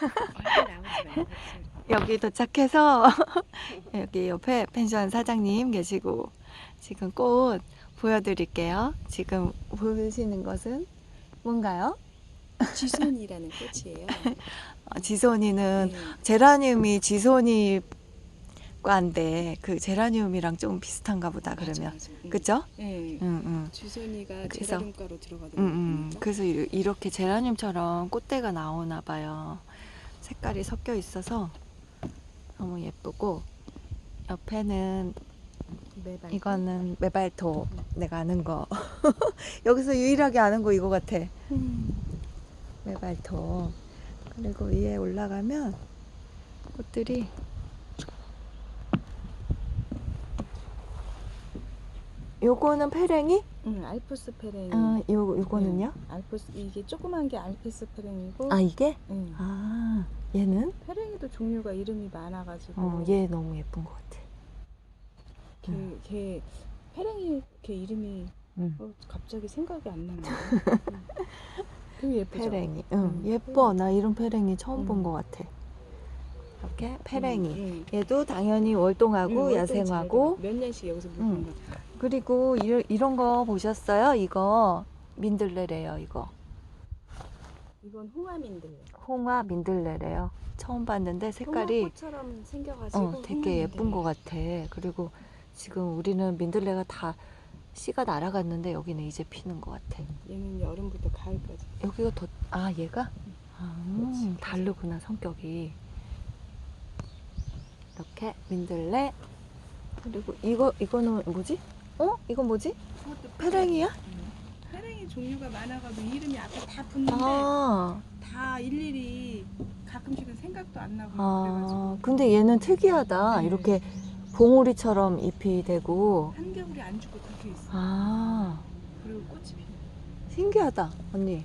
나오지 말고. 여기 도착해서 여기 옆에 펜션 사장님 계시고 지금 꽃 보여드릴게요. 지금 보시는 것은 뭔가요? 지손이라는 꽃이에요. 지소니는 네. 제라늄이 지소니 과인데 그 제라늄이랑 좀 비슷한가 보다 맞아, 그러면. 맞아. 그죠? 네. 그래서- 지손이가 제라늄가로 들어가더라고요. 보니까. 그래서 이렇게 제라늄처럼 꽃대가 나오나 봐요. 색깔이 섞여 있어서 너무 예쁘고 옆에는 매발. 이거는 메발토 내가 아는 거 여기서 유일하게 아는 거 이거 같아. 메발토. 그리고 위에 올라가면 꽃들이 요거는 페랭이? 응, 알프스 페랭이. 요거는요? 알프스 이게 조그만 게 알프스 페랭이고. 아 이게? 응. 아 얘는? 페랭이도 종류가 이름이 많아가지고. 얘 너무 예쁜 것 같아. 걔 페랭이 걔 이름이 갑자기 생각이 안 나네. 되게 예쁘죠. 페랭이. 예뻐. 나 이런 페랭이 처음 본 것 같아. 이렇게 페랭이. 얘도 당연히 월동하고 야생하고. 몇 년씩 여기서 묵은 거. 그리고 이런 거 보셨어요? 이거 민들레래요. 이거 이건 홍화민들레. 홍화 민들레래요. 처음 봤는데 색깔이 홍화꽃처럼 생겨가지고 되게 예쁜 것 같아. 그리고 지금 우리는 민들레가 다 씨가 날아갔는데 여기는 이제 피는 것 같아. 얘는 여름부터 가을까지. 여기가 더, 얘가? 그렇지. 다르구나, 성격이. 이렇게 민들레. 그리고 이거는 뭐지? 이건 뭐지? 그것도 페랭이야? 페랭이 종류가 많아가지고 이름이 앞에 다 붙는데 다 일일이 가끔씩은 생각도 안 나고 그래가지고. 근데 얘는 특이하다. 네. 이렇게 봉우리처럼 잎이 되고. 한겨울에 안 죽고 그렇게 있어. 그리고 꽃이 피어. 신기하다, 언니.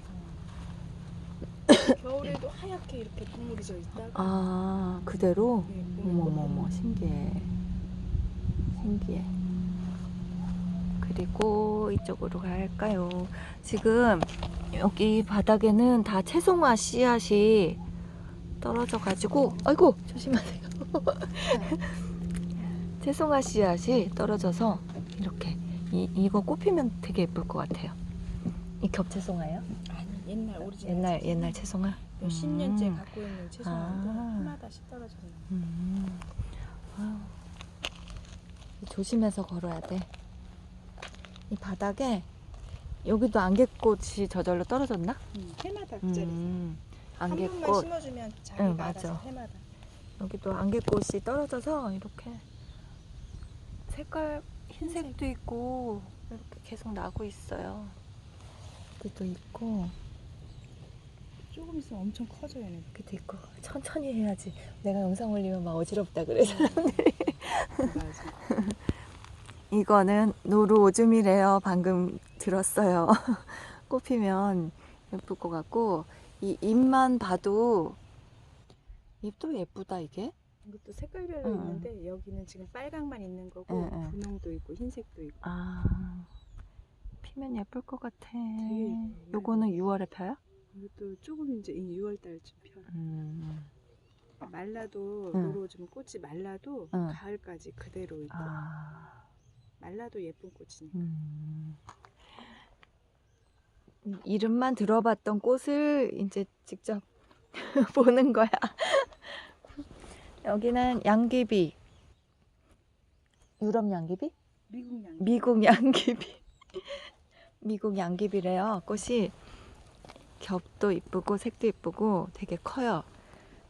겨울에도 하얗게 이렇게 봉우리 져 있다가. 그대로? 네, 어머머머, 신기해. 신기해. 그리고 이쪽으로 갈까요? 지금 여기 바닥에는 다 채송화 씨앗이 떨어져 가지고, 아이고 조심하세요. 채송화 씨앗이 떨어져서 이렇게 이거 꽃피면 되게 예쁠 것 같아요. 이 겹채송화예요? 아니 옛날 오리지널. 옛날 채송화? 몇십 년째 갖고 있는 채송화인데 아. 하나다씩 떨어져 있는. 아유, 조심해서 걸어야 돼. 이 바닥에 여기도 안개꽃이 저절로 떨어졌나? 해마다 그 자리. 한 번만 안개꽃. 심어주면 자기가 응, 맞아. 알아서 해마다. 여기도 안개꽃이 떨어져서 이렇게 색깔 흰색도 있고 이렇게 계속 나고 있어요. 여기도 있고 조금 있으면 엄청 커져요. 얘네. 여기도 있고 천천히 해야지. 내가 영상 올리면 막 어지럽다 그래 사람들이. 맞아. 이거는 노루 오줌이래요. 방금 들었어요. 꽃피면 예쁠 것 같고 이 잎만 봐도 잎도 예쁘다 이게. 이것도 색깔별로 있는데 여기는 지금 빨강만 있는 거고 분홍도 있고 흰색도 있고. 피면 예쁠 것 같아. 되게 예뻐요. 요거는 6월에 펴요? 이것도 조금 이제 6월 달쯤 펴요. 말라도 노루 좀 꽃이 말라도 가을까지 그대로 있고. 말라도 예쁜 꽃이니까. 이름만 들어봤던 꽃을 이제 직접 보는 거야. 여기는 양귀비. 유럽 양귀비? 미국 양귀비. 미국 양귀비래요. 꽃이 겹도 이쁘고 색도 이쁘고 되게 커요.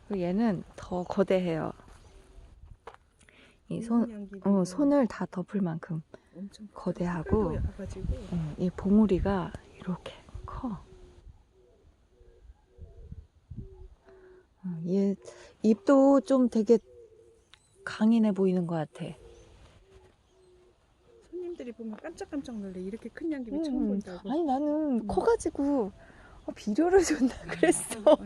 그리고 얘는 더 거대해요. 이 손을 다 덮을 만큼 엄청 거대하고 가지고. 이 봉우리가 이렇게 커. 얘 잎도 좀 되게 강인해 보이는 것 같아. 손님들이 보면 깜짝깜짝 놀래. 이렇게 큰 양귀비 처음 본다고. 아니 나는 커가지고 비료를 줬나 그랬어.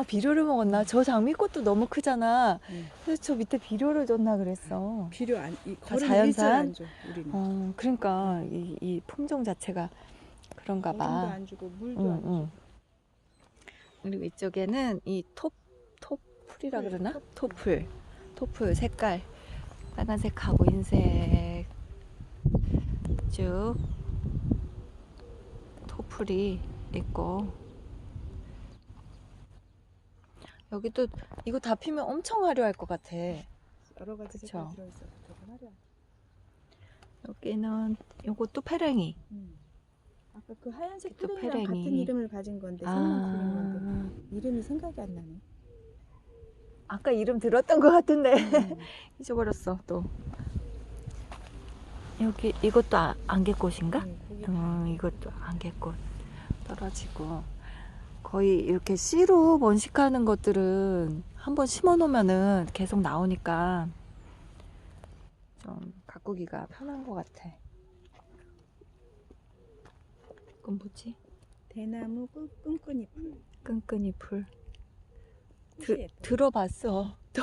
비료를 먹었나? 저 장미꽃도 너무 크잖아. 그래서 저 밑에 비료를 줬나 그랬어. 비료 안, 다 자연산? 안 줘, 우리는. 그러니까 이 품종 자체가 그런가 기름도 봐. 안 주고 물도 안 주고. 그리고 이쪽에는 이 토풀이라 그러나? 토풀 색깔 빨간색하고 흰색 쭉 토풀이 있고, 여기도 이거 다 피면 엄청 화려할 것 같아. 여러 가지 그쵸? 색깔 들어있어. 저거 화려해. 여기는 요것도 페랭이. 아까 그 하얀색 또 페랭이랑 페랭이. 같은 이름을 가진 건데 생명 그린 건데 아, 이름이 생각이 안 나네. 아까 이름 들었던 것 같은데 잊어버렸어 또. 여기 이것도 안개꽃인가? 거기 이것도 안개꽃 떨어지고. 거의 이렇게 씨로 번식하는 것들은 한번 심어 놓으면은 계속 나오니까 좀 가꾸기가 편한 것 같아. 이건 뭐지? 대나무 끈끈이 풀. 끈끈이 풀. 꽃이 예뻐. 들어봤어. 또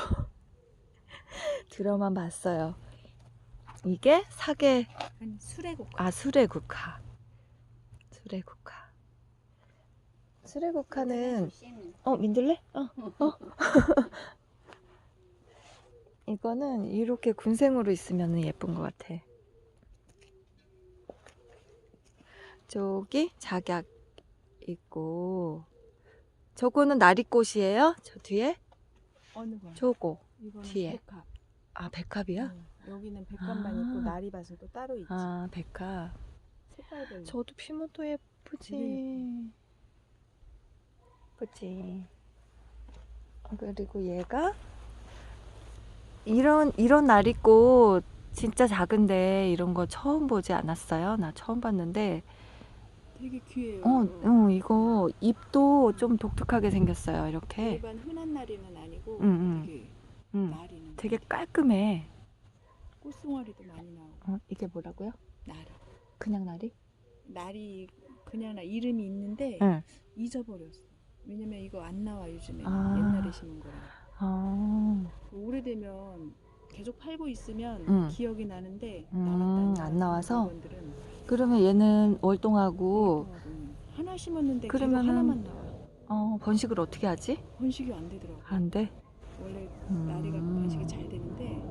들어만 봤어요. 이게 사계. 아니 수레국. 수레국화. 수레국화는 민들레? 이거는 이렇게 군생으로 있으면 예쁜 것 같아. 저기 작약 있고, 저거는 나리꽃이에요? 저 뒤에? 어느 거? 저거 이거는 뒤에. 백합. 백합이야? 여기는 백합만 있고 나리밭은 또 따로 있지. 백합. 색깔별로. 저도 피면 또 예쁘지. 되게 예쁘지. 그리고 얘가 이런 나리꽃 진짜 작은데 이런 거 처음 보지 않았어요? 나 처음 봤는데. 되게 귀해요. 이거 잎도 좀 독특하게 생겼어요. 이렇게. 일반 흔한 나리는 아니고 응. 되게 나리는. 되게 깔끔해. 꽃송아리도 많이 나오고. 이게 뭐라고요? 나리. 그냥 나리? 나리 그냥 이름이 있는데 응. 잊어버렸어. 왜냐면 이거 안 나와 요즘에. 아. 옛날에 심은 거라. 아, 오래되면 계속 팔고 있으면 응. 기억이 나는데 안 나와서? 물건들은 그러면 얘는 월동하고, 하나 심었는데 계속 그러면은- 하나만 나와. 번식을 어떻게 하지? 번식이 안 되더라고. 안 돼? 원래 나리가 번식이 잘 되는데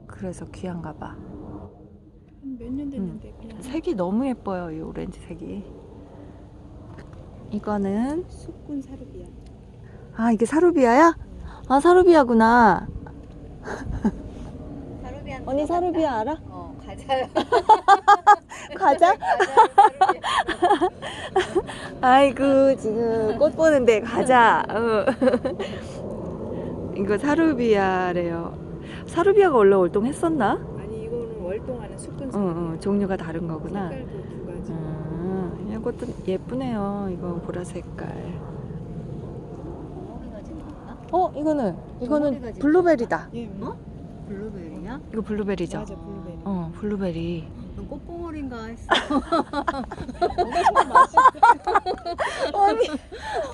그래서 귀한가 봐. 한 몇 년 됐는데 그냥 색이 너무 예뻐요, 이 오렌지 색이. 이거는, 숲군 사르비아. 이게 사루비아야? 사루비아구나. 사루비안 언니 사루비아 알아? 과자요. 과자? 아이고, 지금 꽃 보는데 과자. 이거 사루비아래요. 사루비아가 원래 월동했었나? 아니 이거는 월동하는 숲군 사르비아. 종류가 다른 거구나. 색깔도 두 가지. 이것도 예쁘네요. 이거 보라 색깔. 이거는 덩어리가 지금 블루베리다. 예, 블루베리야? 이거 블루베리죠? 맞아 블루베리. 블루베리. 넌 꽃봉오리인가 했어.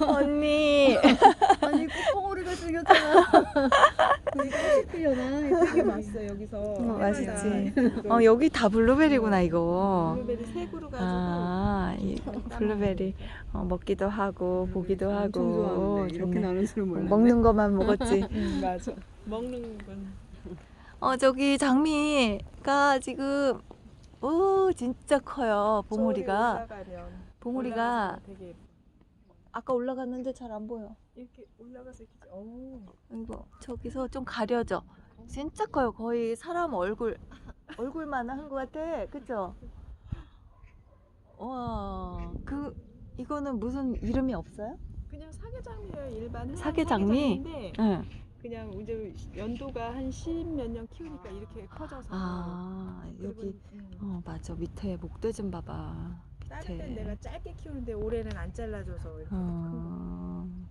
언니. 아니 꽃봉오리가 생겼잖아. 이거 피려나? 되게 맛있어 여기서. 맛있지. 여기 다 블루베리구나, 이거. 블루베리 색으로 가지고. 이 블루베리 먹기도 하고 보기도 하고. 이렇게 정말 나는 줄 몰랐네. 먹는 것만 먹었지. 맞아. 먹는 건. 저기 장미가 지금 진짜 커요. 봉우리가. 봉우리가 올라가면 되게 예뻐. 아까 올라갔는데 잘 안 보여. 이렇게 올라가서 이렇게. 오. 이거 저기서 좀 가려져. 진짜 커요. 거의 사람 얼굴만 한 것 같아. 그쵸? 와, 이거는 무슨 이름이 없어요? 그냥 사계장미예요. 일반 흔한 사계장미? 사계장미인데 응. 그냥 이제 연도가 한 10몇 년 키우니까 이렇게 커져서. 여기 그리고, 맞아. 밑에 목대 좀 봐봐. 다른 때는 내가 짧게 키우는데 올해는 안 잘라줘서 이렇게 큰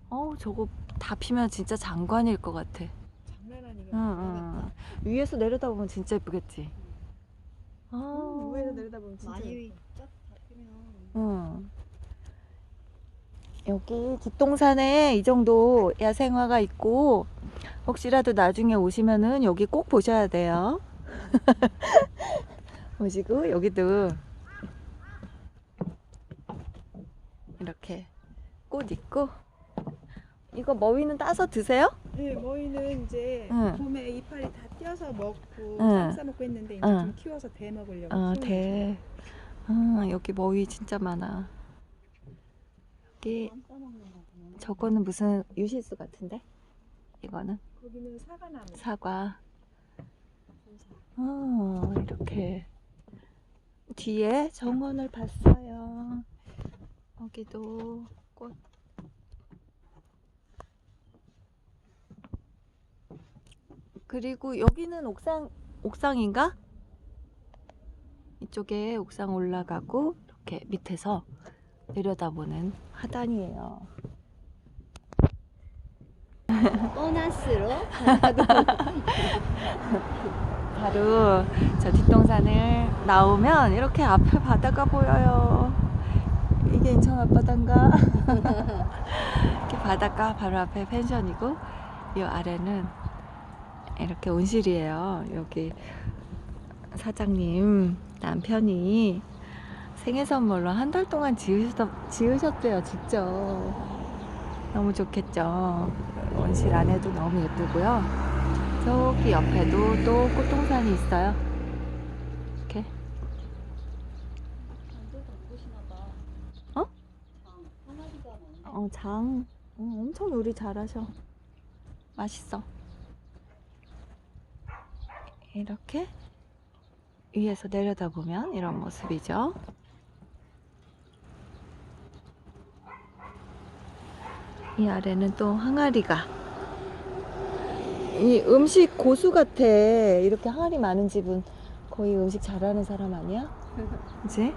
거. 저거 다 피면 진짜 장관일 것 같아. 장난 아니게 위에서 내려다보면 진짜 예쁘겠지. 위에서 내려다보면 진짜 많이 예뻐. 쫙 잡히면 여기 뒷동산에 이 정도 야생화가 있고, 혹시라도 나중에 오시면은 여기 꼭 보셔야 돼요. 보시고 여기도 이렇게 꽃 있고. 이거 머위는 따서 드세요? 네, 머위는 이제 응. 봄에 이파리 다 띄어서 먹고 응. 쌈 싸먹고 했는데 이제 응. 좀 키워서 대 먹으려고. 대. 여기 머위 진짜 많아. 여기 저거는 무슨 유실수 같은데? 이거는 거기는 사과나무. 사과. 이렇게 뒤에 정원을 봤어요. 여기도 꽃. 그리고 여기는 옥상인가? 이쪽에 옥상 올라가고 이렇게 밑에서 내려다보는 하단이에요. 보너스로 바로 저 뒷동산을 나오면 이렇게 앞에 바다가 보여요. 이게 인천 앞바다인가? 이렇게 바닷가 바로 앞에 펜션이고 이 아래는 이렇게 온실이에요. 여기 사장님 남편이 생일 선물로 한 달 동안 지으셨대요. 직접. 너무 좋겠죠. 온실 안에도 너무 예쁘고요. 저기 옆에도 또 꽃동산이 있어요. 이렇게. 어? 장. 엄청 요리 잘하셔. 맛있어. 이렇게 위에서 내려다보면 이런 모습이죠. 이 아래는 또 항아리가. 이 음식 고수 같아. 이렇게 항아리 많은 집은 거의 음식 잘하는 사람 아니야? 그치?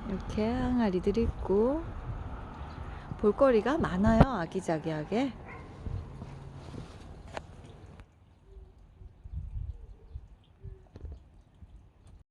이렇게 항아리들이 있고 볼거리가 많아요. 아기자기하게.